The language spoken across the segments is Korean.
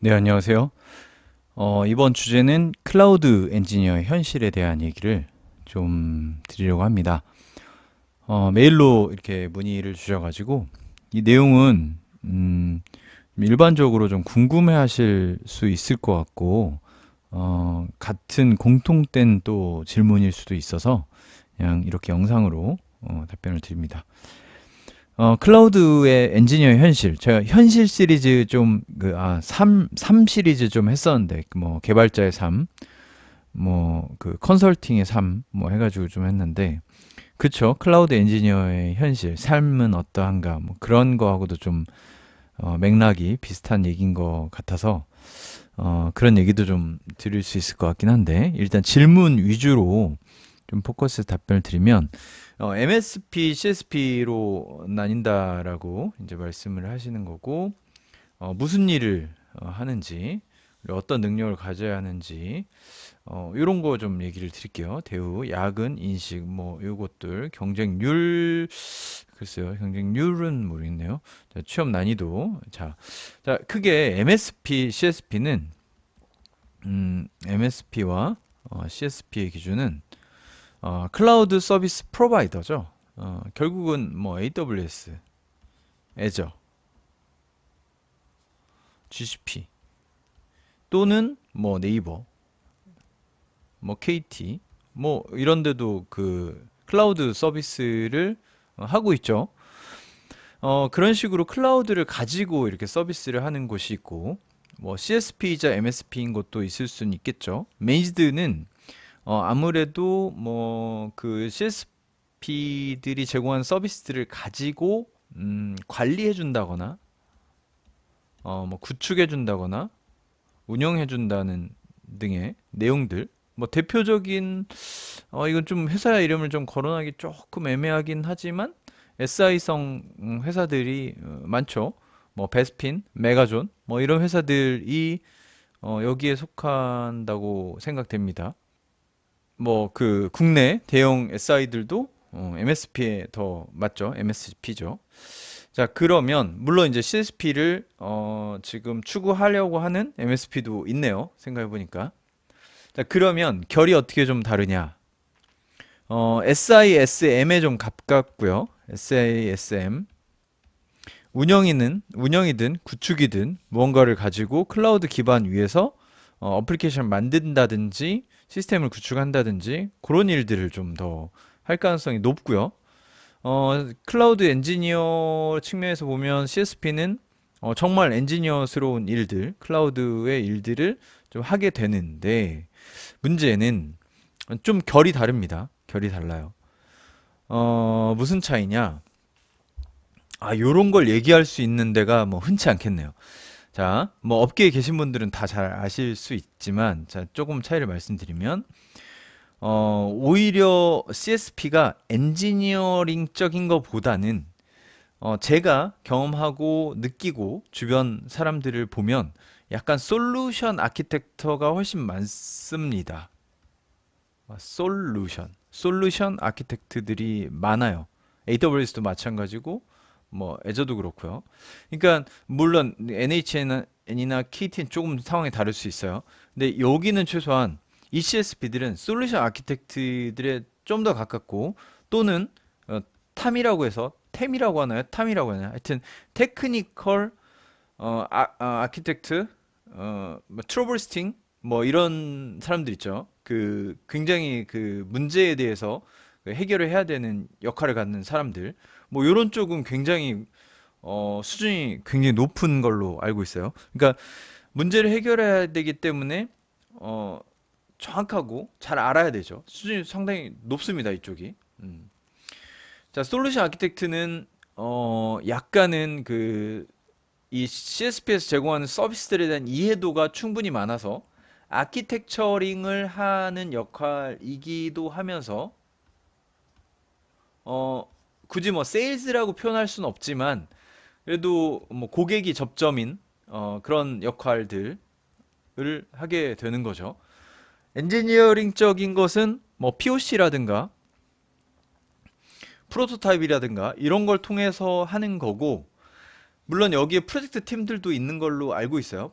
네, 안녕하세요. 이번 주제는 클라우드 엔지니어의 현실에 대한 얘기를 좀 드리려고 합니다. 메일로 이렇게 문의를 주셔가지고, 이 내용은, 일반적으로 좀 궁금해 하실 수 있을 것 같고, 같은 공통된 또 질문일 수도 있어서, 그냥 이렇게 영상으로 답변을 드립니다. 클라우드의 엔지니어 현실. 제가 현실 시리즈 좀, 3 시리즈 좀 했었는데, 뭐, 개발자의 삶, 뭐, 컨설팅의 삶, 뭐, 해가지고 좀 했는데, 그쵸. 클라우드 엔지니어의 현실, 삶은 어떠한가, 뭐, 그런 거하고도 좀, 맥락이 비슷한 얘기인 것 같아서, 그런 얘기도 좀 드릴 수 있을 것 같긴 한데, 일단 질문 위주로 좀 포커스 답변을 드리면, MSP, CSP로 나뉜다라고 이제 말씀을 하시는 거고, 무슨 일을 하는지, 그리고 어떤 능력을 가져야 하는지, 이런 거 좀 얘기를 드릴게요. 대우, 야근, 인식, 뭐, 요것들, 경쟁률, 글쎄요, 경쟁률은 모르겠네요. 자, 취업 난이도. 자, 크게 MSP, CSP는, MSP와 CSP의 기준은 클라우드 서비스 프로바이더죠. 결국은 뭐 AWS, 애저, GCP 또는 뭐 네이버, 뭐 KT 뭐 이런 데도 그 클라우드 서비스를 하고 있죠. 그런 식으로 클라우드를 가지고 이렇게 서비스를 하는 곳이 있고 뭐 CSP이자 MSP인 것도 있을 수는 있겠죠. 메이즈드는 아무래도 뭐 그 CSP들이 제공한 서비스들을 가지고 관리해 준다거나 뭐 구축해 준다거나 운영해 준다는 등의 내용들. 뭐 대표적인 이건 좀 회사 이름을 좀 거론하기 조금 애매하긴 하지만 SI성 회사들이 많죠. 뭐 베스핀, 메가존 뭐 이런 회사들이 여기에 속한다고 생각됩니다. 뭐 그 국내 대형 SI들도 MSP에 더 맞죠? MSP죠. 자, 그러면 물론 이제 CSP를 지금 추구하려고 하는 MSP도 있네요. 생각해 보니까. 자, 그러면 결이 어떻게 좀 다르냐? SISM에 좀 가깝고요. SISM. 운영이든 구축이든 무언가를 가지고 클라우드 기반 위에서 어플리케이션 만든다든지 시스템을 구축한다든지 그런 일들을 좀 더 할 가능성이 높고요. 클라우드 엔지니어 측면에서 보면 CSP는 정말 엔지니어스러운 일들, 클라우드의 일들을 좀 하게 되는데 문제는 좀 결이 다릅니다. 결이 달라요. 무슨 차이냐? 요런 걸 얘기할 수 있는 데가 뭐 흔치 않겠네요. 자, 뭐 업계에 계신 분들은 다 잘 아실 수 있지만, 자, 조금 차이를 말씀드리면, 오히려 CSP가 엔지니어링적인 것보다는, 제가 경험하고 느끼고 주변 사람들을 보면 약간 솔루션 아키텍처가 훨씬 많습니다. 솔루션 아키텍트들이 많아요. AWS도 마찬가지고 뭐 애저도 그렇고요. 그러니까 물론 NHN이나 KT는 조금 상황이 다를 수 있어요. 근데 여기는 최소한 ECSP들은 솔루션 아키텍트들에 좀 더 가깝고 또는 탐이라고 해서 템이라고 하나요? 탐이라고 하나요? 하여튼 테크니컬 아키텍트, 뭐 트러블스팅, 뭐 이런 사람들 있죠. 그 굉장히 그 문제에 대해서 그 해결을 해야 되는 역할을 갖는 사람들. 뭐 이런 쪽은 굉장히 수준이 굉장히 높은 걸로 알고 있어요. 그러니까 문제를 해결해야 되기 때문에 어, 정확하고 잘 알아야 되죠. 수준이 상당히 높습니다, 이쪽이. 자, 솔루션 아키텍트는 약간은 이 CSP에서 제공하는 서비스들에 대한 이해도가 충분히 많아서 아키텍처링을 하는 역할이기도 하면서 어, 굳이 뭐 세일즈라고 표현할 수는 없지만 그래도 뭐 고객이 접점인 그런 역할들을 하게 되는 거죠. 엔지니어링적인 것은 뭐 POC라든가 프로토타입이라든가 이런 걸 통해서 하는 거고 물론 여기에 프로젝트 팀들도 있는 걸로 알고 있어요.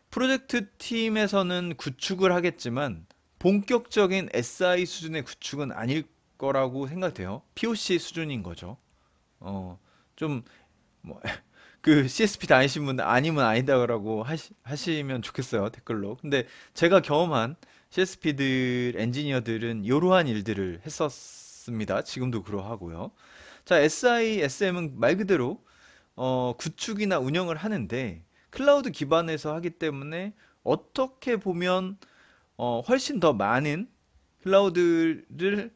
프로젝트 팀에서는 구축을 하겠지만 본격적인 SI 수준의 구축은 아닐 거라고 생각돼요. POC 수준인 거죠. 좀, 뭐, 그 CSP 다니신 분 아니면 아니다라고 하시면 좋겠어요. 댓글로. 근데 제가 경험한 CSP들, 엔지니어들은 이러한 일들을 했었습니다. 지금도 그러하고요. 자, SI, SM은 말 그대로 구축이나 운영을 하는데 클라우드 기반에서 하기 때문에 어떻게 보면 훨씬 더 많은 클라우드를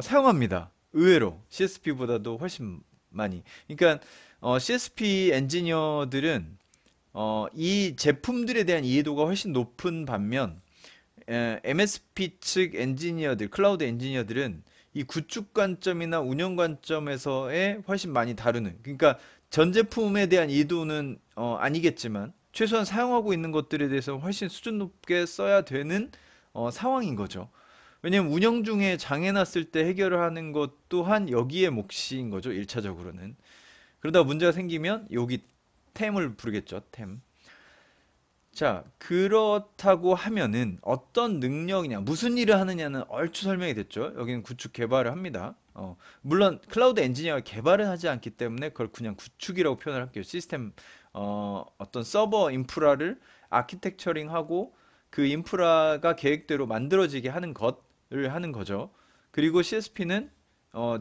사용합니다. 의외로 CSP보다도 훨씬 많이. 그러니까 CSP 엔지니어들은 이 제품들에 대한 이해도가 훨씬 높은 반면 MSP 측 엔지니어들, 클라우드 엔지니어들은 이 구축 관점이나 운영 관점에서의 훨씬 많이 다루는. 그러니까 전 제품에 대한 이해도는 아니겠지만 최소한 사용하고 있는 것들에 대해서 훨씬 수준 높게 써야 되는 상황인 거죠. 왜냐면 운영 중에 장애 났을 때 해결을 하는 것 또한 여기에 몫인 거죠. 1차적으로는. 그러다 문제가 생기면 여기 템을 부르겠죠. 템. 자, 그렇다고 하면은 어떤 능력이냐, 무슨 일을 하느냐는 얼추 설명이 됐죠. 여기는 구축 개발을 합니다. 물론 클라우드 엔지니어가 개발은 하지 않기 때문에 그걸 그냥 구축이라고 표현을 할게요. 시스템, 어떤 서버 인프라를 아키텍처링하고 그 인프라가 계획대로 만들어지게 하는 것을 하는 거죠. 그리고 CSP는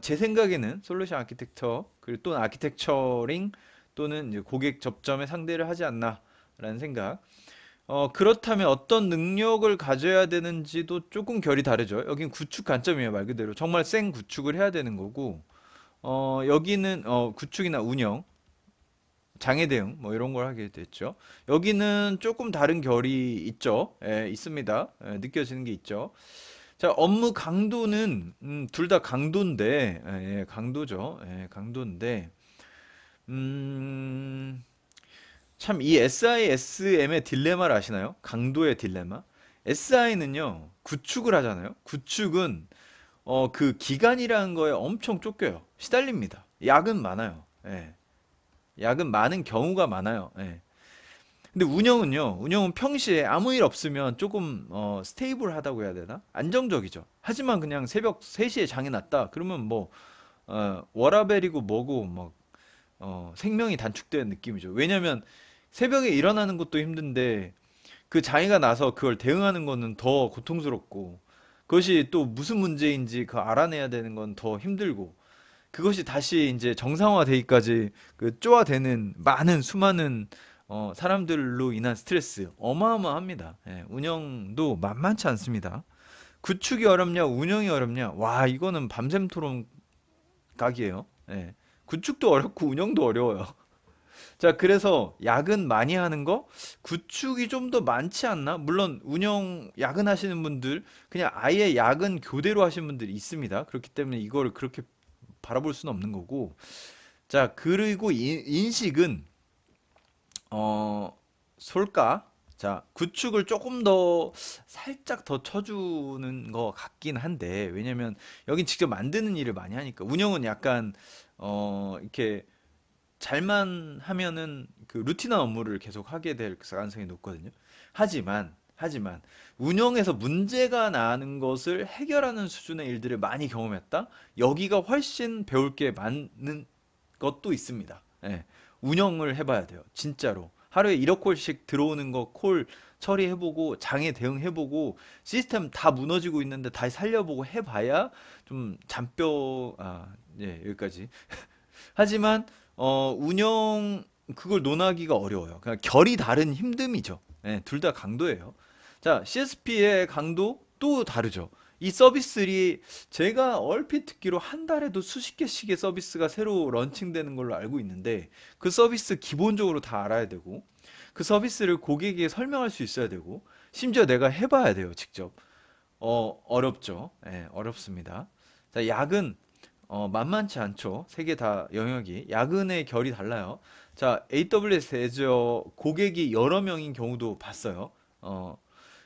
제 생각에는 솔루션 아키텍처, 그리고 또는 아키텍처링 또는 이제 고객 접점에 상대를 하지 않나라는 생각. 그렇다면 어떤 능력을 가져야 되는지도 조금 결이 다르죠. 여긴 구축 관점이에요, 말 그대로. 정말 생 구축을 해야 되는 거고, 여기는 구축이나 운영, 장애 대응, 뭐 이런 걸 하게 됐죠. 여기는 조금 다른 결이 있죠. 예, 있습니다. 예, 느껴지는 게 있죠. 자, 업무 강도는, 둘 다 강도인데, 예, 강도죠. 예, 강도인데, 음, 참 이 SISM의 딜레마를 아시나요? 강도의 딜레마. SI는요 구축을 하잖아요. 구축은 그 기간이라는 거에 엄청 쫓겨요. 시달립니다. 약은 많아요. 예. 약은 많은 경우가 많아요. 예. 근데 운영은 평시에 아무 일 없으면 조금 스테이블하다고 해야 되나? 안정적이죠. 하지만 그냥 새벽 3시에 장이 났다. 그러면 뭐 워라벨이고 뭐고 막 생명이 단축된 느낌이죠. 왜냐면 새벽에 일어나는 것도 힘든데 그 장애가 나서 그걸 대응하는 거는 더 고통스럽고 그것이 또 무슨 문제인지 그 알아내야 되는 건 더 힘들고 그것이 다시 이제 정상화되기까지 그 쪼아대는 많은 수많은 사람들로 인한 스트레스 어마어마합니다. 예, 운영도 만만치 않습니다. 구축이 어렵냐 운영이 어렵냐 와 이거는 밤샘 토론 각이에요. 예. 구축도 어렵고 운영도 어려워요. 자, 그래서 야근 많이 하는 거 구축이 좀 더 많지 않나? 물론 운영 야근하시는 분들 그냥 아예 야근 교대로 하시는 분들이 있습니다. 그렇기 때문에 이거를 그렇게 바라볼 수는 없는 거고. 자, 그리고 인식은 솔까? 자, 구축을 조금 더 살짝 더 쳐주는 것 같긴 한데 왜냐면 여긴 직접 만드는 일을 많이 하니까 운영은 약간 이렇게 잘만 하면은 그 루틴한 업무를 계속 하게 될 가능성이 높거든요. 하지만 운영에서 문제가 나는 것을 해결하는 수준의 일들을 많이 경험했다. 여기가 훨씬 배울 게 많은 것도 있습니다. 예. 운영을 해봐야 돼요. 진짜로. 하루에 1억 콜씩 들어오는 거 콜 처리해보고 장애 대응해보고 시스템 다 무너지고 있는데 다시 살려보고 해봐야 좀 잔뼈 예, 여기까지. 하지만 운영 그걸 논하기가 어려워요. 그냥 결이 다른 힘듦이죠. 예, 둘 다 강도예요. 자, CSP의 강도 또 다르죠. 이 서비스들이 제가 얼핏 듣기로 한 달에도 수십 개씩의 서비스가 새로 런칭되는 걸로 알고 있는데 그 서비스 기본적으로 다 알아야 되고 그 서비스를 고객에게 설명할 수 있어야 되고 심지어 내가 해봐야 돼요, 직접. 어렵죠. 예, 어렵습니다. 자, 약은 만만치 않죠. 세 개 다 영역이. 야근의 결이 달라요. 자, AWS 애저 고객이 여러 명인 경우도 봤어요. 어,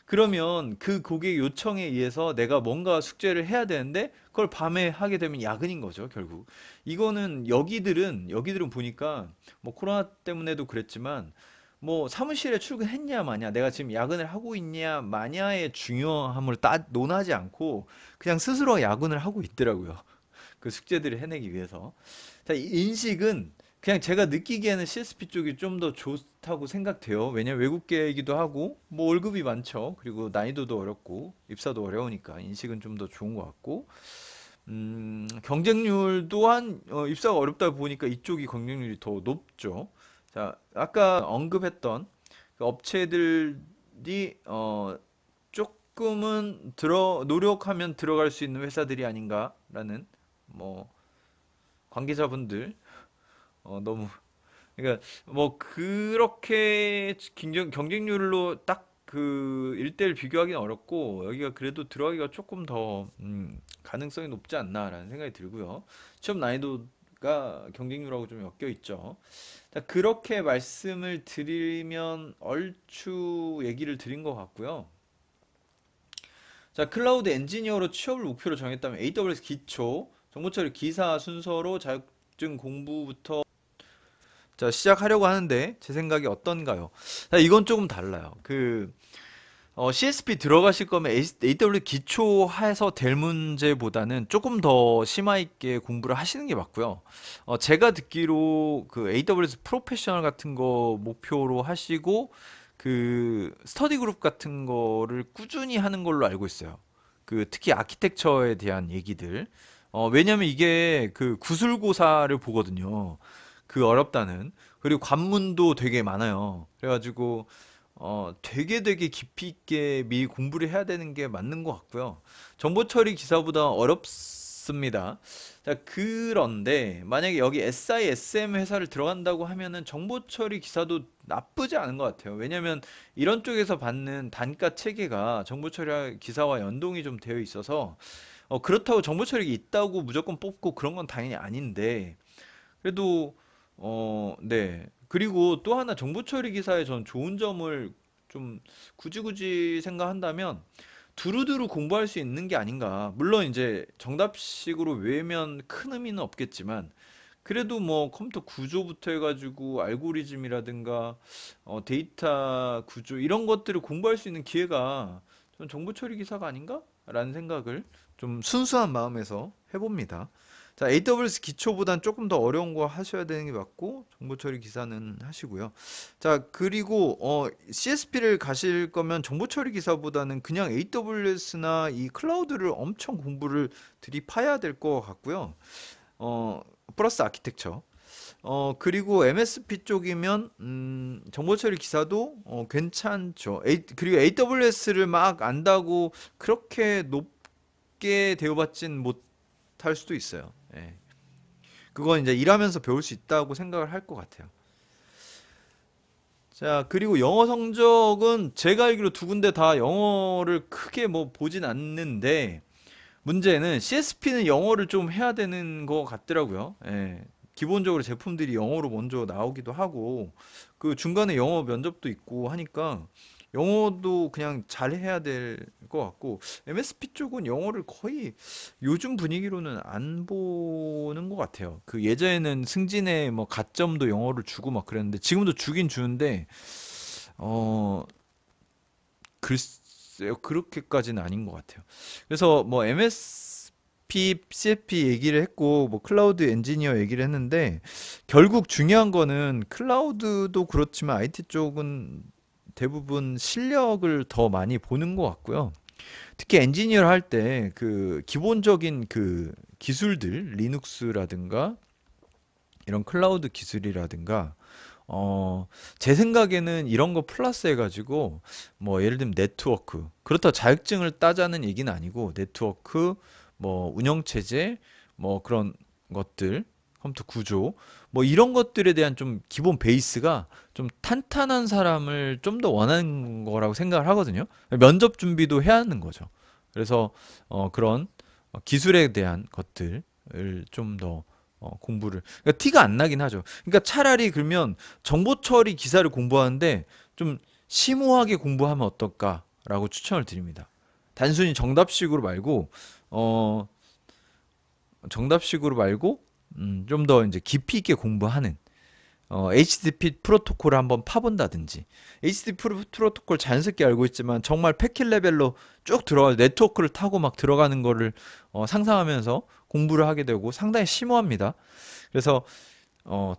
그러면 그 고객 요청에 의해서 내가 뭔가 숙제를 해야 되는데 그걸 밤에 하게 되면 야근인 거죠, 결국. 이거는 여기들은 보니까 뭐 코로나 때문에도 그랬지만 뭐 사무실에 출근했냐 마냐, 내가 지금 야근을 하고 있냐 마냐의 중요함을 논하지 않고 그냥 스스로 야근을 하고 있더라고요. 그 숙제들을 해내기 위해서. 자, 이 인식은 그냥 제가 느끼기에는 CSP 쪽이 좀 더 좋다고 생각돼요. 왜냐면 외국계이기도 하고, 뭐 월급이 많죠. 그리고 난이도도 어렵고, 입사도 어려우니까 인식은 좀 더 좋은 것 같고, 경쟁률 또한 입사가 어렵다 보니까 이쪽이 경쟁률이 더 높죠. 자, 아까 언급했던 그 업체들이 조금은 노력하면 들어갈 수 있는 회사들이 아닌가라는 뭐 관계자분들 너무 그러니까 뭐 그렇게 경쟁률로 딱 그 1대1 비교하기는 어렵고 여기가 그래도 들어가기가 조금 더 가능성이 높지 않나라는 생각이 들고요. 취업 난이도가 경쟁률하고 좀 엮여 있죠. 자, 그렇게 말씀을 드리면 얼추 얘기를 드린 것 같고요. 자, 클라우드 엔지니어로 취업을 목표로 정했다면 AWS 기초, 정보처리 기사 순서로 자격증 공부부터 자, 시작하려고 하는데 제 생각이 어떤가요? 자, 이건 조금 달라요. CSP 들어가실 거면 AWS 기초해서 될 문제보다는 조금 더 심화 있게 공부를 하시는 게 맞고요. 제가 듣기로 그 AWS 프로페셔널 같은 거 목표로 하시고 그 스터디 그룹 같은 거를 꾸준히 하는 걸로 알고 있어요. 그 특히 아키텍처에 대한 얘기들. 왜냐면 이게 그 구술고사를 보거든요. 그 어렵다는. 그리고 관문도 되게 많아요. 그래가지고 되게 깊이 있게 미리 공부를 해야 되는 게 맞는 것 같고요. 정보 처리 기사보다 어렵습니다. 자, 그런데 만약에 여기 SISM 회사를 들어간다고 하면은 정보 처리 기사도 나쁘지 않은 것 같아요. 왜냐면 이런 쪽에서 받는 단가 체계가 정보 처리 기사와 연동이 좀 되어 있어서 그렇다고 정보 처리가 있다고 무조건 뽑고 그런 건 당연히 아닌데 그래도 네. 그리고 또 하나 정보 처리 기사에 전 좋은 점을 좀 굳이 생각한다면 두루두루 공부할 수 있는 게 아닌가. 물론 이제 정답식으로 외우면 큰 의미는 없겠지만 그래도 뭐 컴퓨터 구조부터 해가지고 알고리즘이라든가 데이터 구조 이런 것들을 공부할 수 있는 기회가 전 정보 처리 기사가 아닌가? 라는 생각을 좀 순수한 마음에서 해봅니다. 자, AWS 기초보단 조금 더 어려운 거 하셔야 되는 게 맞고 정보 처리 기사는 하시고요. 자, 그리고 CSP를 가실 거면 정보 처리 기사보다는 그냥 AWS나 이 클라우드를 엄청 공부를 들이파야 될 것 같고요. 플러스 아키텍처. 그리고 MSP 쪽이면 정보 처리 기사도 괜찮죠. 그리고 AWS를 막 안다고 그렇게 높게 대우받진 못할 수도 있어요. 예. 그건 이제 일하면서 배울 수 있다고 생각을 할 것 같아요. 자, 그리고 영어 성적은 제가 알기로 두 군데 다 영어를 크게 뭐 보진 않는데 문제는 CSP는 영어를 좀 해야 되는 것 같더라고요. 예. 기본적으로 제품들이 영어로 먼저 나오기도 하고 그 중간에 영어 면접도 있고 하니까 영어도 그냥 잘해야 될 것 같고 MSP 쪽은 영어를 거의 요즘 분위기로는 안 보는 것 같아요. 그 예전에는 승진에 뭐 가점도 영어를 주고 막 그랬는데 지금도 주긴 주는데 어 글쎄요, 그렇게까지는 아닌 것 같아요. 그래서 뭐 MSP, CFP 얘기를 했고, 뭐 클라우드 엔지니어 얘기를 했는데, 결국 중요한 거는 클라우드도 그렇지만 IT 쪽은 대부분 실력을 더 많이 보는 것 같고요. 특히 엔지니어를 할 때 그 기본적인 그 기술들, 리눅스라든가 이런 클라우드 기술이라든가 제 생각에는 이런 거 플러스 해가지고, 뭐, 예를 들면 네트워크. 그렇다고 자격증을 따자는 얘기는 아니고, 네트워크, 뭐, 운영체제, 뭐, 그런 것들, 컴퓨터 구조, 뭐, 이런 것들에 대한 좀 기본 베이스가 좀 탄탄한 사람을 좀 더 원하는 거라고 생각을 하거든요. 면접 준비도 해야 하는 거죠. 그래서, 그런 기술에 대한 것들을 좀더 공부를 그러니까 티가 안 나긴 하죠. 그러니까 차라리 그러면 정보 처리 기사를 공부하는데 좀 심오하게 공부하면 어떨까? 라고 추천을 드립니다. 단순히 정답식으로 말고 어 정답식으로 말고 좀 더 이제 깊이 있게 공부하는 HTTP 프로토콜을 한번 파본다든지. HTTP 프로토콜 자연스럽게 알고 있지만 정말 패킷 레벨로 쭉 들어가 네트워크를 타고 막 들어가는 거를 상상하면서 공부를 하게 되고 상당히 심오합니다. 그래서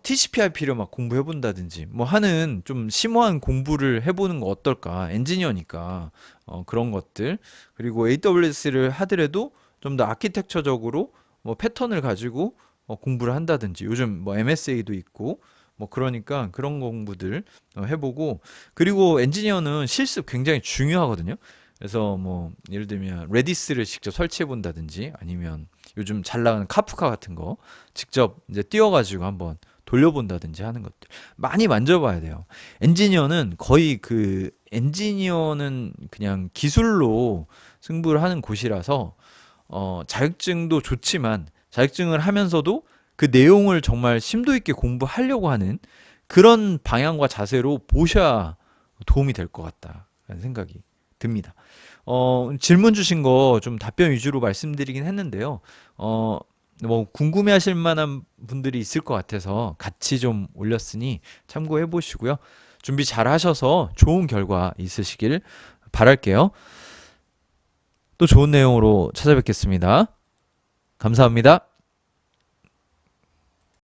TCP/IP를 막 공부해 본다든지 뭐 하는 좀 심오한 공부를 해보는 거 어떨까? 엔지니어니까 그런 것들. 그리고 AWS를 하더라도 좀 더 아키텍처적으로 뭐 패턴을 가지고 공부를 한다든지. 요즘 뭐 MSA도 있고 뭐 그러니까 그런 공부들 해보고. 그리고 엔지니어는 실습 굉장히 중요하거든요. 그래서 뭐 예를 들면 레디스를 직접 설치해 본다든지 아니면 요즘 잘 나가는 카프카 같은 거 직접 이제 띄워가지고 한번 돌려본다든지 하는 것들 많이 만져봐야 돼요. 엔지니어는 그냥 기술로 승부를 하는 곳이라서 자격증도 좋지만 자격증을 하면서도 그 내용을 정말 심도 있게 공부하려고 하는 그런 방향과 자세로 보셔야 도움이 될 것 같다라는 생각이 듭니다. 질문 주신 거 좀 답변 위주로 말씀드리긴 했는데요. 뭐 궁금해 하실 만한 분들이 있을 것 같아서 같이 좀 올렸으니 참고해 보시고요. 준비 잘 하셔서 좋은 결과 있으시길 바랄게요. 또 좋은 내용으로 찾아뵙겠습니다. 감사합니다.